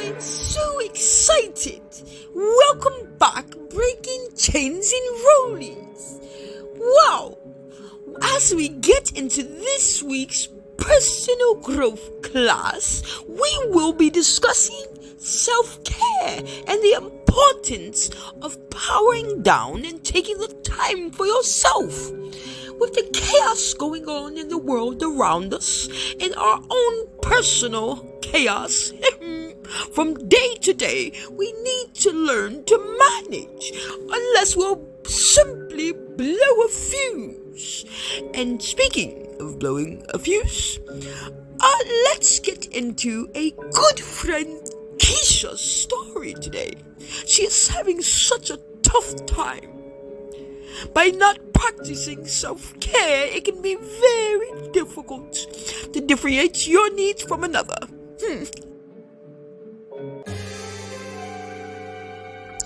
I'm so excited. Welcome back, Breakin Khains and Rollies. Wow! As we get into this week's personal growth class, we will be discussing self-care and the importance of powering down and taking the time for yourself. With the chaos going on in the world around us and our own personal chaos, from day to day, we need to learn to manage, unless we'll simply blow a fuse. And speaking of blowing a fuse, let's get into a good friend Keisha's story today. She is having such a tough time. By not practicing self-care, it can be very difficult to differentiate your needs from another.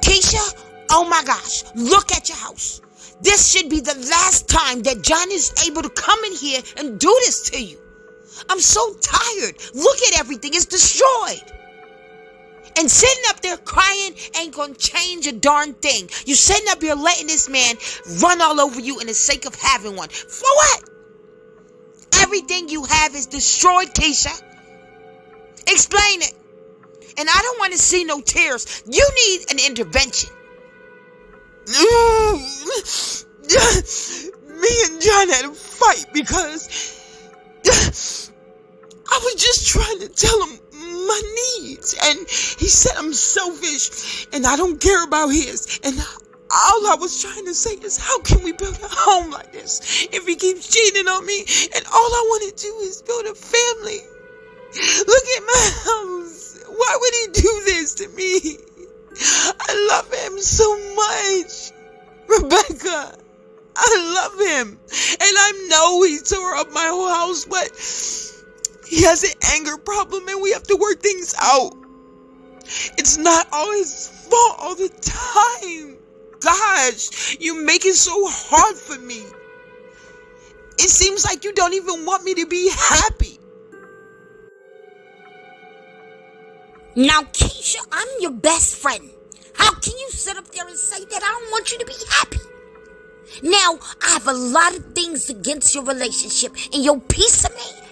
Keisha, oh my gosh, look at your house. This should be the last time that John is able to come in here and do this to you. I'm so tired. Look at everything. It's destroyed. And sitting up there crying ain't gonna change a darn thing. You sitting up here letting this man run all over you in the sake of having one. For what? Everything you have is destroyed, Keisha. Explain it. And I don't want to see no tears. You need an intervention. Me and John had a fight because I was just trying to tell him my needs, and he said I'm selfish and I don't care about his. And all I was trying to say is, how can we build a home like this if he keeps cheating on me? And all I want to do is build a family. Look at my house. Why would he do this to me? I love him so much. Rebecca, I love him. And I know he tore up my whole house, but he has an anger problem and we have to work things out. It's not always his fault all the time. Gosh, you make it so hard for me. It seems like you don't even want me to be happy. Now, Keisha, I'm your best friend. How can you sit up there and say that I don't want you to be happy? Now, I have a lot of things against your relationship and your peace of mind.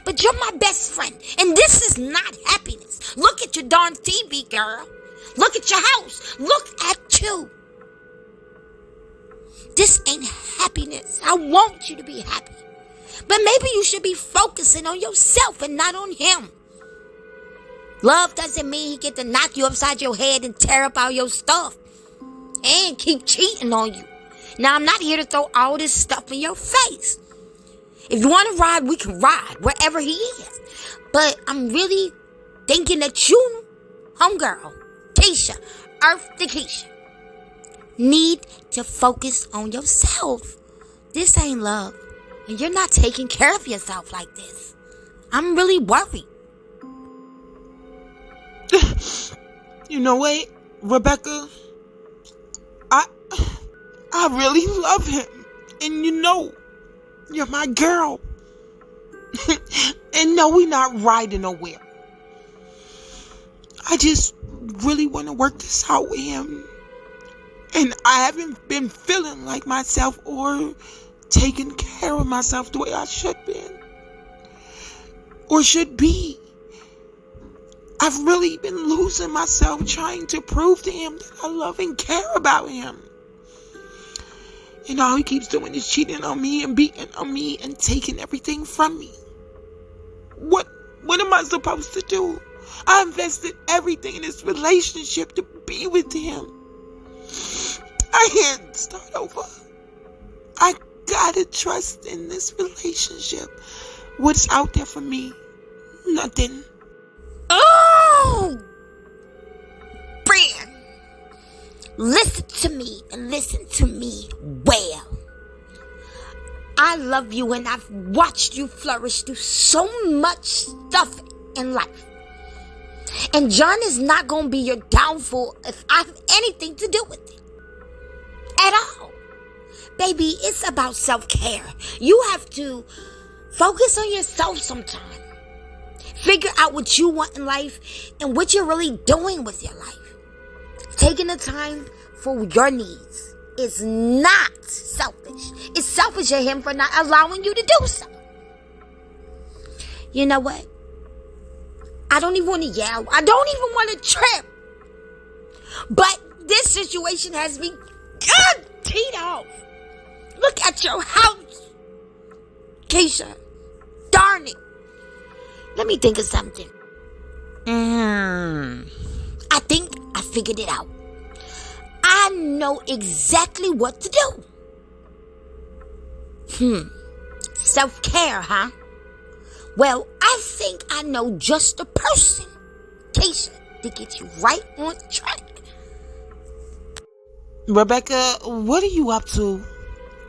But you're my best friend, and this is not happiness. Look at your darn TV, girl. Look at your house. Look at you. This ain't happiness. I want you to be happy. But maybe you should be focusing on yourself and not on him. Love doesn't mean he get to knock you upside your head and tear up all your stuff and keep cheating on you. Now, I'm not here to throw all this stuff in your face. If you want to ride, we can ride wherever he is. But I'm really thinking that you, homegirl, Keisha, Earth to Keisha, need to focus on yourself. This ain't love. And you're not taking care of yourself like this. I'm really worried. You know what, Rebecca? I really love him. And you know, you're my girl. And no, we're not riding nowhere. I just really want to work this out with him. And I haven't been feeling like myself or taking care of myself the way I should be. Or should be. I've really been losing myself trying to prove to him that I love and care about him. And all he keeps doing is cheating on me and beating on me and taking everything from me. What am I supposed to do? I invested everything in this relationship to be with him. I can't start over. I gotta trust in this relationship. What's out there for me? Nothing. Oh! Brian, listen to me and listen to me well. I love you and I've watched you flourish through so much stuff in life. And John is not going to be your downfall if I have anything to do with it. At all. Baby, it's about self-care. You have to focus on yourself sometime. Figure figure out what you want in life and what you're really doing with your life. Taking the time for your needs is not selfish. It's selfish of him for not allowing you to do so. You know what? I don't even want to yell. I don't even want to trip. But this situation has me teed off. Look at your house, Keisha. Darn it. Let me think of something. I think I figured it out. I know exactly what to do. Self-care, huh? Well, I think I know just the person, Keisha, to get you right on track. Rebecca, what are you up to?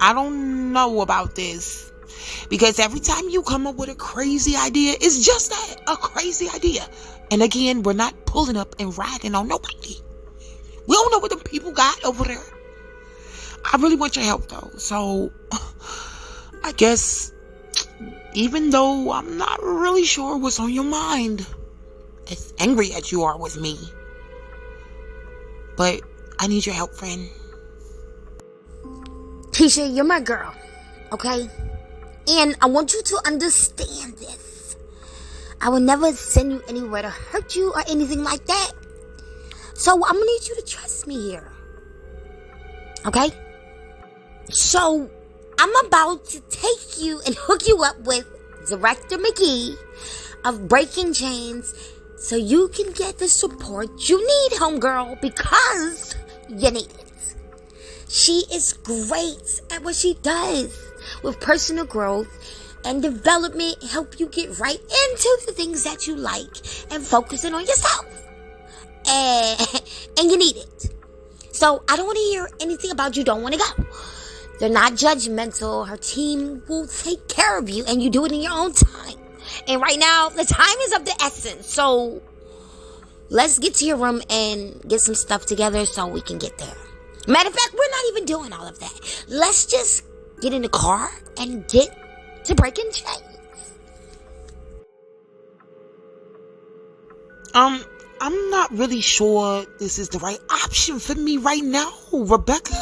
I don't know about this. Because every time you come up with a crazy idea, it's just that, a crazy idea. And again, we're not pulling up and riding on nobody. We don't know what the people got over there. I really want your help though. So, I guess, even though I'm not really sure what's on your mind, as angry as you are with me, but I need your help, friend. Keisha, you're my girl, okay? And I want you to understand this. I will never send you anywhere to hurt you or anything like that. So I'm going to need you to trust me here. Okay? So I'm about to take you and hook you up with Director McGee of Breakin Khains so you can get the support you need, homegirl, because you need it. She is great at what she does with personal growth and development, help you get right into the things that you like and focusing on yourself. And you need it. So I don't want to hear anything about you don't want to go. They're not judgmental. Her team will take care of you and you do it in your own time. And right now, the time is of the essence. So let's get to your room and get some stuff together so we can get there. Matter of fact, we're not even doing all of that. Let's just get in the car and get to Breakin Khains. I'm not really sure this is the right option for me right now, Rebecca.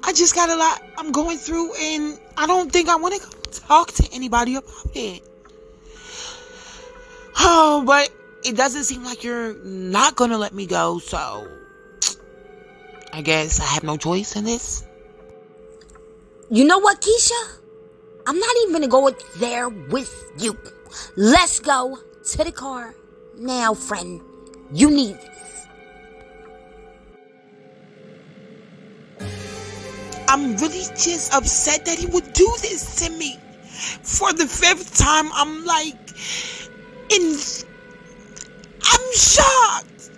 I just got a lot I'm going through and I don't think I want to go talk to anybody about it. Oh, but it doesn't seem like you're not going to let me go, so I guess I have no choice in this. You know what, Keisha? I'm not even going to go there with you. Let's go to the car now, friend. You need this. I'm really just upset that he would do this to me. For the 5th time, I'm shocked.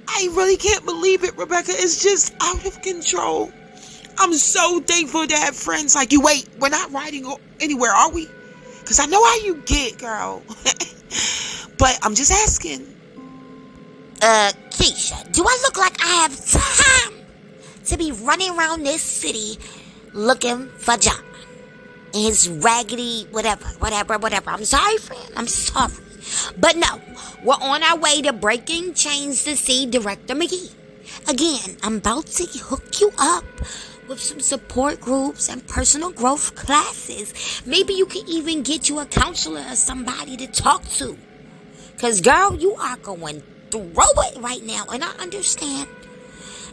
I really can't believe it, Rebecca. It's just out of control. I'm so thankful to have friends like you. Wait, we're not riding anywhere, are we? Because I know how you get, girl. But I'm just asking. Keisha, do I look like I have time to be running around this city looking for John and his raggedy whatever? I'm sorry, friend. I'm sorry. But no, we're on our way to Breakin Khains to see Director McGee. Again, I'm about to hook you up with some support groups and personal growth classes. Maybe you can even get you a counselor or somebody to talk to. Because, girl, you are going through it right now, and I understand.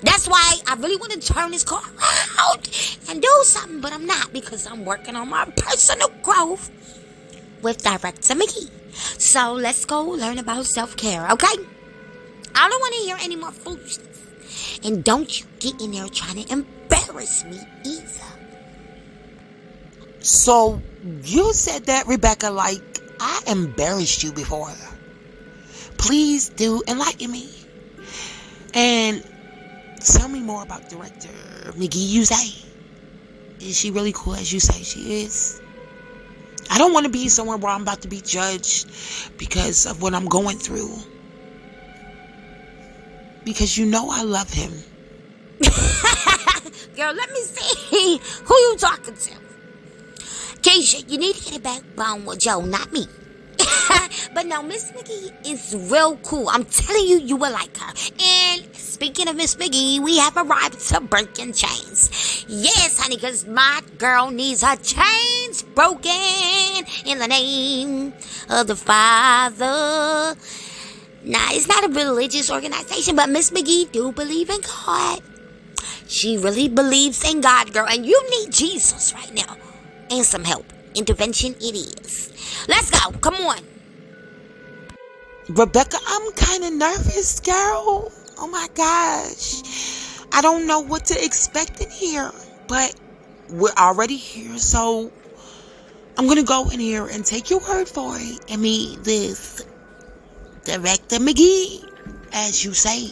That's why I really want to turn this car around and do something, but I'm not because I'm working on my personal growth with Director McGee. So let's go learn about self-care, okay? I don't want to hear any more foolishness. And don't you get in there trying to embarrass me either. So you said that, Rebecca, like I embarrassed you before. Please do enlighten me. And tell me more about Director McGee, you say. Is she really cool as you say she is? I don't want to be somewhere where I'm about to be judged because of what I'm going through. Because you know I love him. Girl, let me see who you talking to. Keisha, you need to get a backbone with Joe, not me. But no, Miss McGee is real cool. I'm telling you, you will like her. And speaking of Miss McGee, we have arrived to Breakin Khains. Yes, honey, because my girl needs her chains broken in the name of the Father. Now, it's not a religious organization, but Miss McGee do believe in God. She really believes in God, girl, and you need Jesus right now. And some help. Intervention it is. Let's go. Come on. Rebecca, I'm kind of nervous, girl. Oh my gosh. I don't know what to expect in here, but we're already here, so I'm going to go in here and take your word for it and meet this Director McGee, as you say.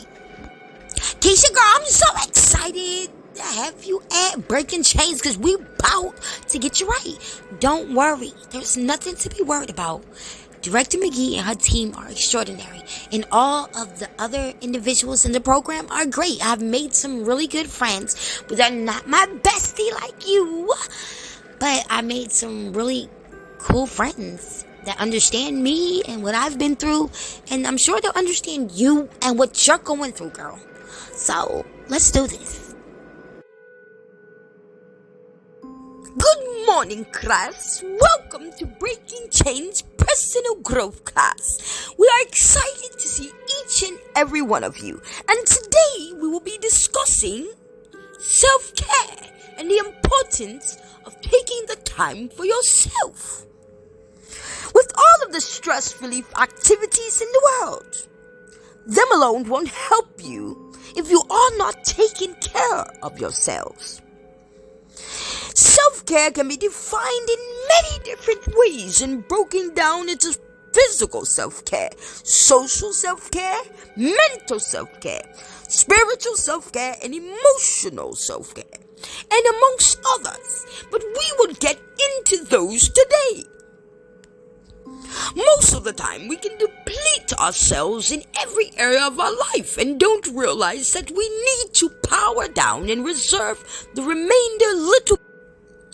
Keisha, girl, I'm so excited to have you at Breakin Khains because we about to get you right. Don't worry. There's nothing to be worried about. Director McGee and her team are extraordinary, and all of the other individuals in the program are great. I've made some really good friends, but they're not my bestie like you. But I made some really cool friends that understand me and what I've been through, and I'm sure they'll understand you and what you're going through, girl. So, let's do this. Good morning, class. Welcome to Breakin Khains Personal Growth class. We are excited to see each and every one of you. And today we will be discussing self-care and the importance of taking the time for yourself. With all of the stress relief activities in the world, them alone won't help you if you are not taking care of yourselves. Self-care can be defined in many different ways and broken down into physical self-care, social self-care, mental self-care, spiritual self-care, and emotional self-care, and amongst others. But we will get into those today. Most of the time, we can deplete ourselves in every area of our life and don't realize that we need to power down and reserve the remainder little.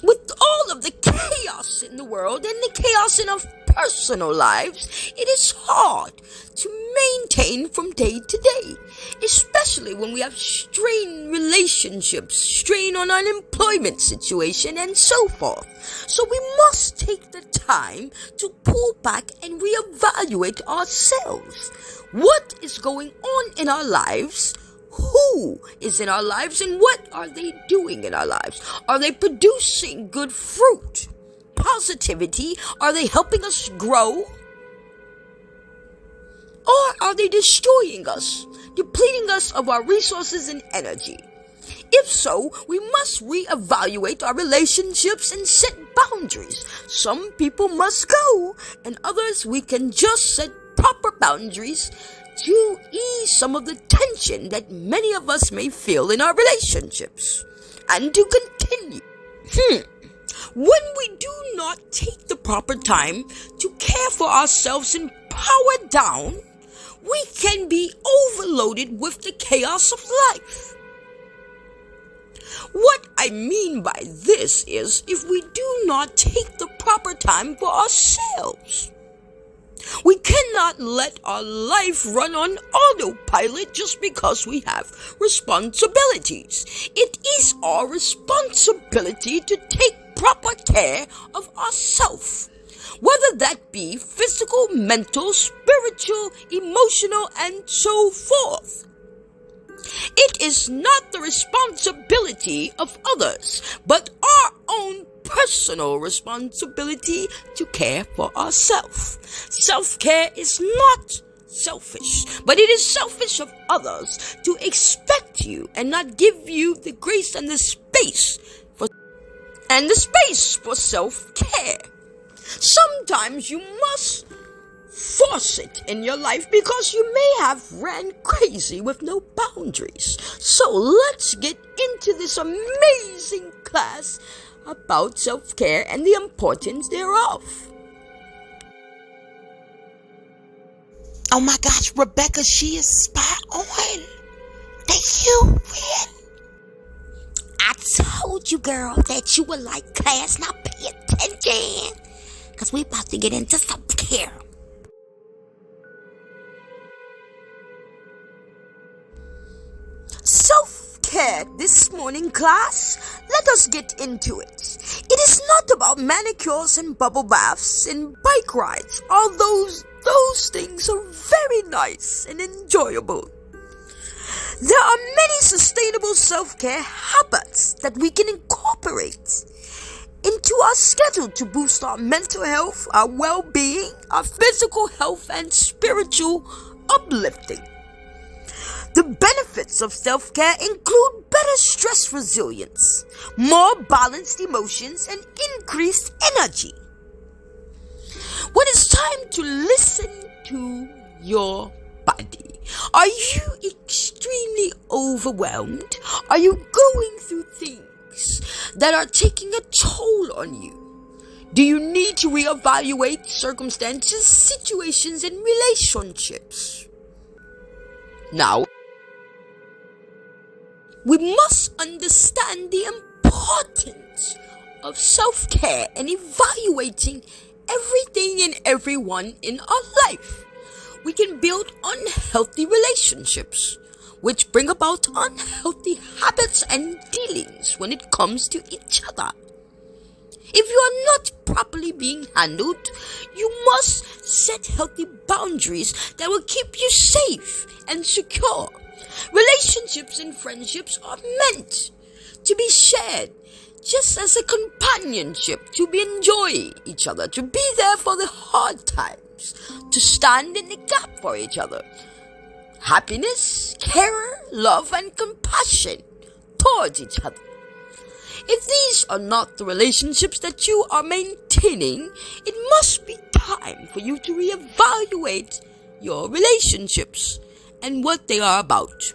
With all of the chaos in the world and the chaos in our personal lives, it is hard to maintain from day to day, especially when we have strained relationships, strain on our employment situation, and so forth. So we must take the time to pull back and reevaluate ourselves. What is going on in our lives? Who is in our lives, and what are they doing in our lives? Are they producing good fruit? Positivity? Are they helping us grow? Or are they destroying us, depleting us of our resources and energy? If so, we must reevaluate our relationships and set boundaries. Some people must go, and others we can just set proper boundaries to ease some of the tension that many of us may feel in our relationships. And to continue, when we do not take the proper time to care for ourselves and power down, we can be overloaded with the chaos of life. What I mean by this is, if we do not take the proper time for ourselves, we cannot let our life run on autopilot just because we have responsibilities. It is our responsibility to take proper care of ourselves, whether that be physical, mental, spiritual, emotional, and so forth. It is not the responsibility of others, but our own personal responsibility to care for ourselves. Self-care is not selfish, but it is selfish of others to expect you and not give you the grace and the space for self-care. Sometimes you must force it in your life because you may have ran crazy with no boundaries. So let's get into this amazing class about self-care and the importance thereof. Oh my gosh, Rebecca, she is spot on. Thank you, man. I told you, girl, that you would like class. Now pay attention, because we about to get into self-care. self-care this morning, class. Let us get into it. It is not about manicures and bubble baths and bike rides, although those things are very nice and enjoyable. There are many sustainable self-care habits that we can incorporate into our schedule to boost our mental health, our well-being, our physical health, and spiritual uplifting. The benefits of self-care include better stress resilience, more balanced emotions, and increased energy. When it's time to listen to your body, are you extremely overwhelmed? Are you going through things that are taking a toll on you? Do you need to reevaluate circumstances, situations, and relationships? Now, we must understand the importance of self-care and evaluating everything and everyone in our life. We can build unhealthy relationships, which bring about unhealthy habits and dealings when it comes to each other. If you are not properly being handled, you must set healthy boundaries that will keep you safe and secure. Relationships and friendships are meant to be shared, just as a companionship, to enjoy each other, to be there for the hard times, to stand in the gap for each other. Happiness, care, love, and compassion towards each other. If these are not the relationships that you are maintaining, it must be time for you to reevaluate your relationships and what they are about.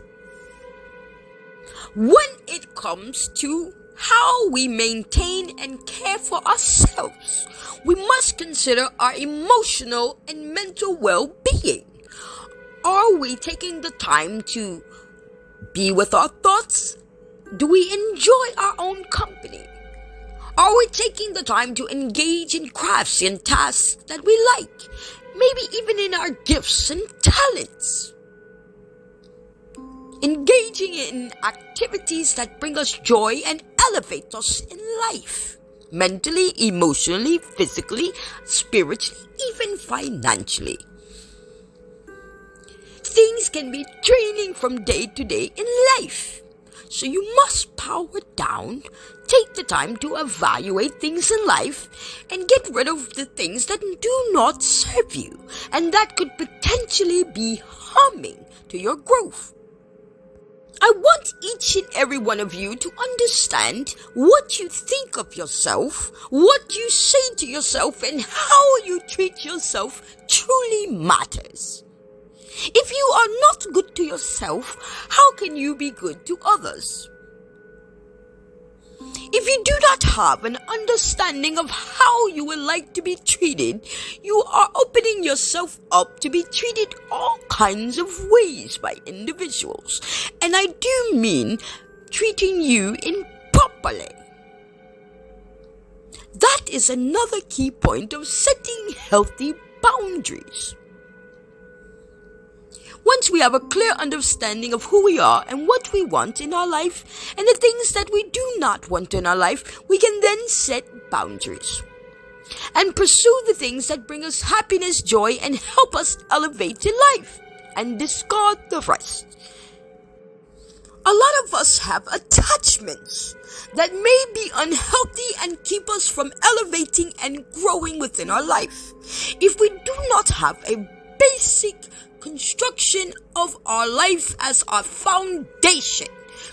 When it comes to how we maintain and care for ourselves, we must consider our emotional and mental well-being. Are we taking the time to be with our thoughts? Do we enjoy our own company? Are we taking the time to engage in crafts and tasks that we like? Maybe even in our gifts and talents. Engaging in activities that bring us joy and elevate us in life. Mentally, emotionally, physically, spiritually, even financially. Things can be draining from day to day in life. So you must power down, take the time to evaluate things in life, and get rid of the things that do not serve you and that could potentially be harming to your growth. I want each and every one of you to understand what you think of yourself, what you say to yourself, and how you treat yourself truly matters. If you are not good to yourself, how can you be good to others? If you do not have an understanding of how you would like to be treated, you are opening yourself up to be treated all kinds of ways by individuals. And I do mean treating you improperly. That is another key point of setting healthy boundaries. Once we have a clear understanding of who we are and what we want in our life and the things that we do not want in our life, we can then set boundaries and pursue the things that bring us happiness, joy, and help us elevate in life, and discard the rest. A lot of us have attachments that may be unhealthy and keep us from elevating and growing within our life. If we do not have a basic construction of our life as our foundation,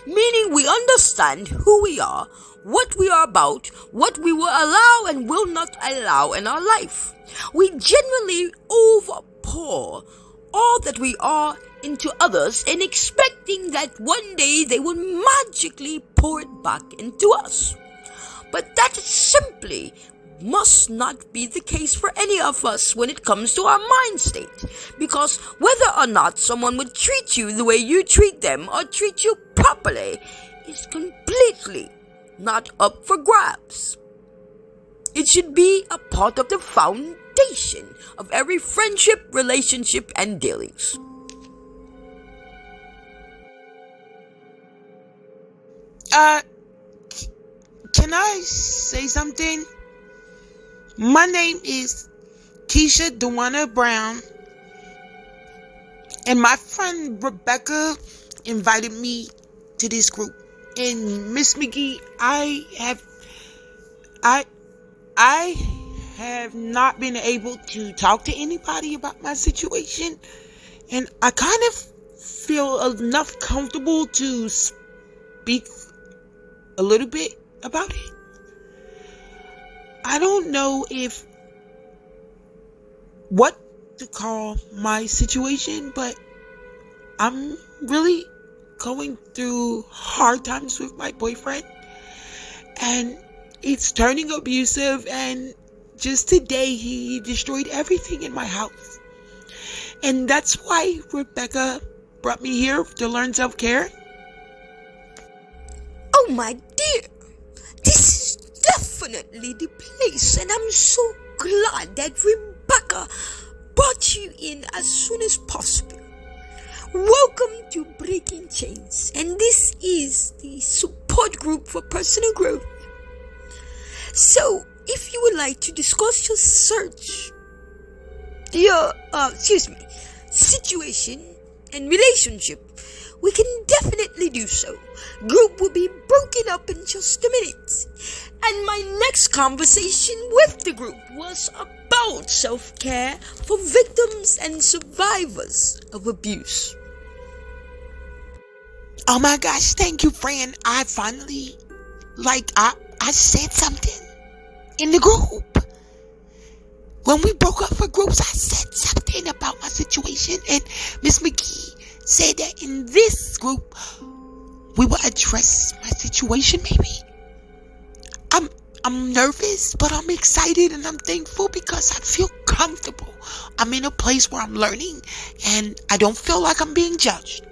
meaning we understand who we are, what we are about, what we will allow and will not allow in our life, we generally overpour all that we are into others and expecting that one day they will magically pour it back into us. But that simply must not be the case for any of us when it comes to our mind state, because whether or not someone would treat you the way you treat them or treat you properly is completely not up for grabs. It should be a part of the foundation of every friendship, relationship, and dealings. Uh, can I say something? My name is Keisha Dewana Brown, and my friend Rebecca invited me to this group. And Miss McGee, I have not been able to talk to anybody about my situation, and I kind of feel enough comfortable to speak a little bit about it. I don't know what to call my situation, but I'm really going through hard times with my boyfriend, and it's turning abusive, and just today he destroyed everything in my house. And that's why Rebecca brought me here to learn self-care. Oh my dear, this is definitely the place, and I'm so glad that Rebecca brought you in as soon as possible. Welcome to Breakin Khains, and this is the support group for personal growth. So, if you would like to discuss your situation and relationship, we can definitely do so. Group will be broken up in just a minute. And my next conversation with the group was about self-care for victims and survivors of abuse. Oh my gosh, thank you, friend. I finally, I said something in the group. When we broke up for groups, I said something about my situation, and Miss McGee said that in this group, we will address my situation, maybe. I'm nervous, but I'm excited and I'm thankful because I feel comfortable. I'm in a place where I'm learning and I don't feel like I'm being judged.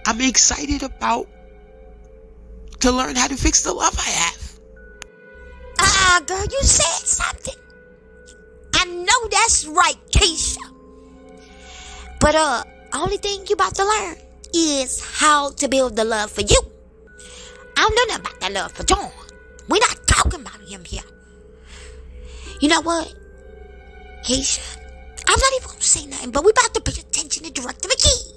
I'm excited to learn how to fix the love I have. Girl, you said something. I know that's right, Keisha. But only thing you about to learn is how to build the love for you. I don't know nothing about that love for John. We're not talking about him here. You know what, Keisha? I'm not even gonna say nothing, but we about to pay attention to Director McGee.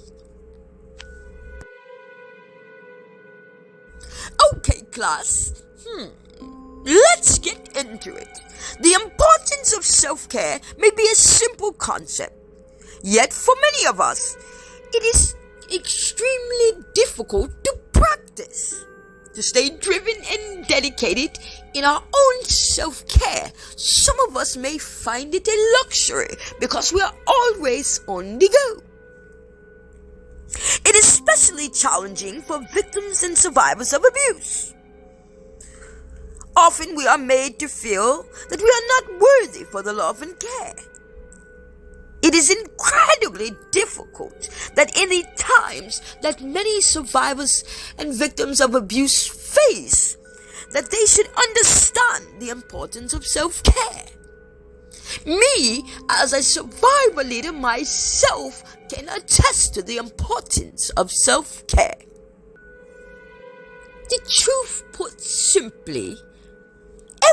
Okay, class. Let's get into it. The importance of self-care may be a simple concept, yet for many of us, it is extremely difficult to practice. To stay driven and dedicated in our own self-care, some of us may find it a luxury because we are always on the go. It is especially challenging for victims and survivors of abuse. Often we are made to feel that we are not worthy for the love and care. It is incredibly difficult that in the times that many survivors and victims of abuse face, that they should understand the importance of self-care. Me, as a survivor leader myself, can attest to the importance of self-care. The truth put simply,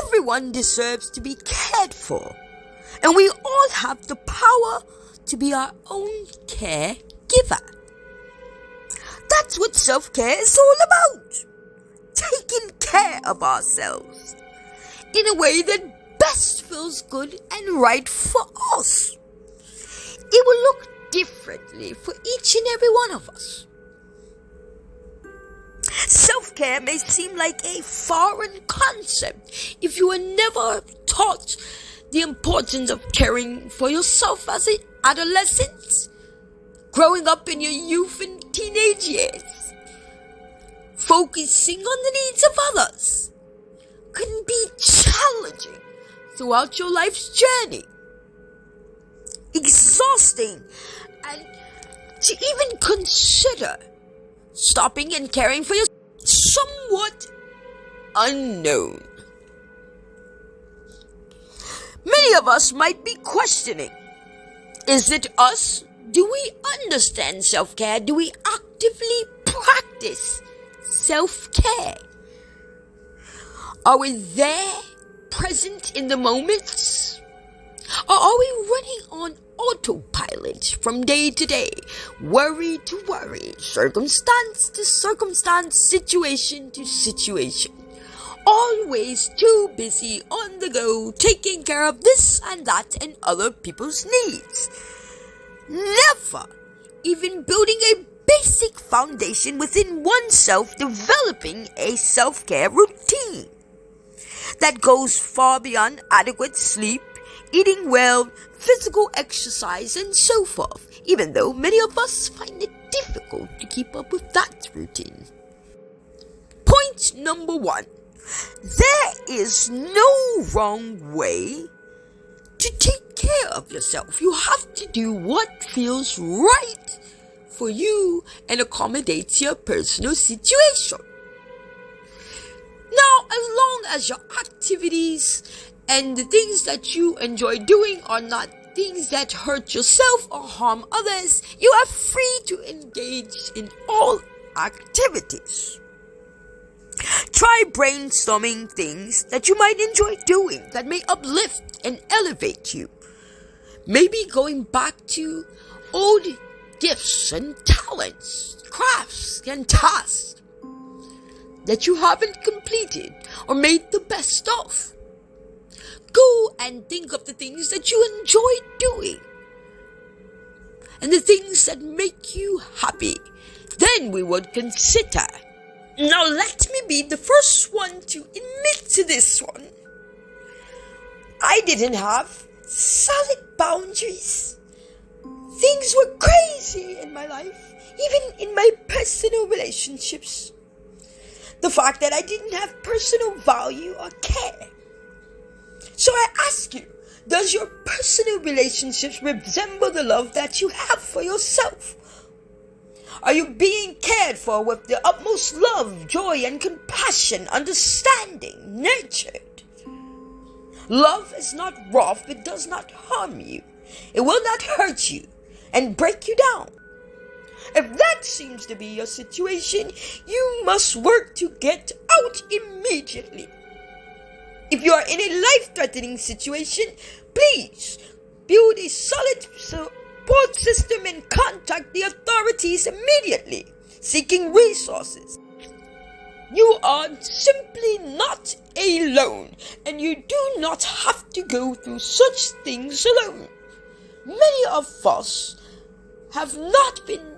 everyone deserves to be cared for, and we all have the power to be our own caregiver. That's what self-care is all about. Taking care of ourselves in a way that best feels good and right for us. It will look differently for each and every one of us. Self-care may seem like a foreign concept if you were never taught the importance of caring for yourself as an adolescent, growing up in your youth and teenage years. Focusing on the needs of others can be challenging throughout your life's journey, exhausting, and to even consider stopping and caring for yourself, somewhat unknown. Many of us might be questioning, is it us? Do we understand self-care? Do we actively practice self-care? Are we there, present in the moments? Or are we running on autopilot from day to day, worry to worry, circumstance to circumstance, situation to situation? Always too busy on the go, taking care of this and that and other people's needs. Never even building a basic foundation within oneself, developing a self-care routine that goes far beyond adequate sleep, eating well, physical exercise, and so forth, even though many of us find it difficult to keep up with that routine. Point number 1. There is no wrong way to take care of yourself. You have to do what feels right for you and accommodates your personal situation. Now, as long as your activities and the things that you enjoy doing are not things that hurt yourself or harm others, you are free to engage in all activities. Try brainstorming things that you might enjoy doing that may uplift and elevate you. Maybe going back to old gifts and talents, crafts and tasks that you haven't completed or made the best of. Go and think of the things that you enjoy doing and the things that make you happy. Then we would consider. Now let me be the first one to admit to this one. I didn't have solid boundaries. Things were crazy in my life, even in my personal relationships. The fact that I didn't have personal value or care. So I ask you, does your personal relationships resemble the love that you have for yourself? Are you being cared for with the utmost love, joy, and compassion, understanding, nurtured? Love is not rough, it does not harm you. It will not hurt you and break you down. If that seems to be your situation, you must work to get out immediately. If you are in a life-threatening situation, please build a solid support system and contact the authorities immediately, seeking resources. You are simply not alone, and you do not have to go through such things alone. Many of us have not been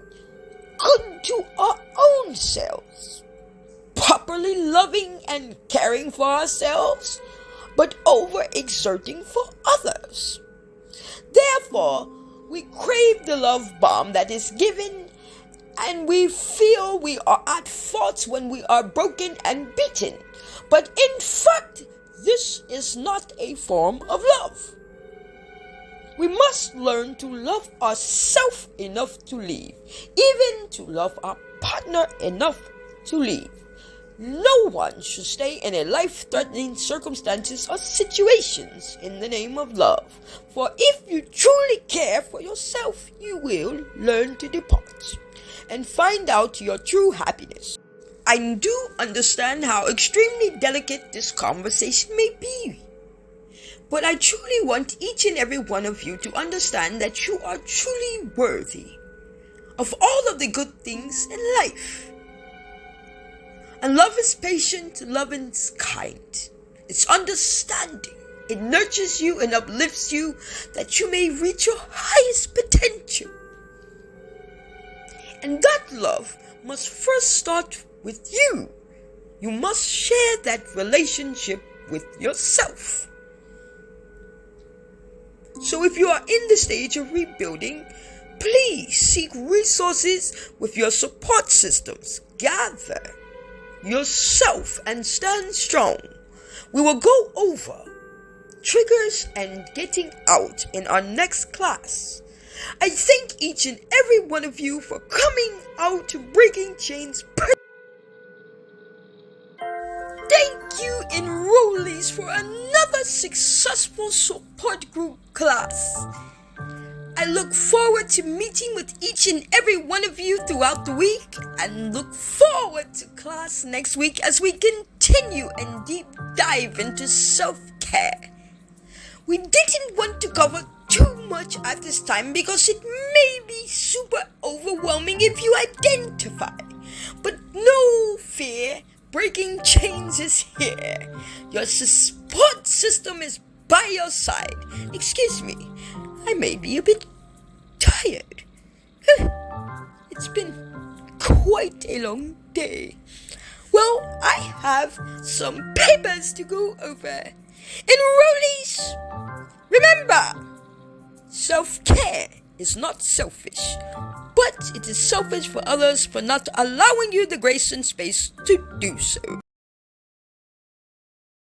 good to our own selves, properly loving and caring for ourselves, but overexerting for others. Therefore, we crave the love bomb that is given, and we feel we are at fault when we are broken and beaten. But in fact, this is not a form of love. We must learn to love ourselves enough to leave, even to love our partner enough to leave. No one should stay in a life-threatening circumstances or situations in the name of love. For if you truly care for yourself, you will learn to depart and find out your true happiness. I do understand how extremely delicate this conversation may be, but I truly want each and every one of you to understand that you are truly worthy of all of the good things in life. And love is patient, love is kind. It's understanding. It nurtures you and uplifts you that you may reach your highest potential. And that love must first start with you. You must share that relationship with yourself. So if you are in the stage of rebuilding, please seek resources with your support systems. Gather yourself and stand strong. We will go over triggers and getting out in our next class. I thank each and every one of you for coming out to Breakin Khains. Thank you, enrollees, for another successful support group class. I look forward to meeting with each and every one of you throughout the week and look forward to class next week as we continue and deep dive into self-care. We didn't want to cover too much at this time because it may be super overwhelming if you identify. But no fear, Breakin Khains is here. Your support system is by your side. Excuse me, I may be a bit tired. It's been quite a long day. Well, I have some papers to go over. Enrollees, remember, self-care is not selfish, but it is selfish for others for not allowing you the grace and space to do so.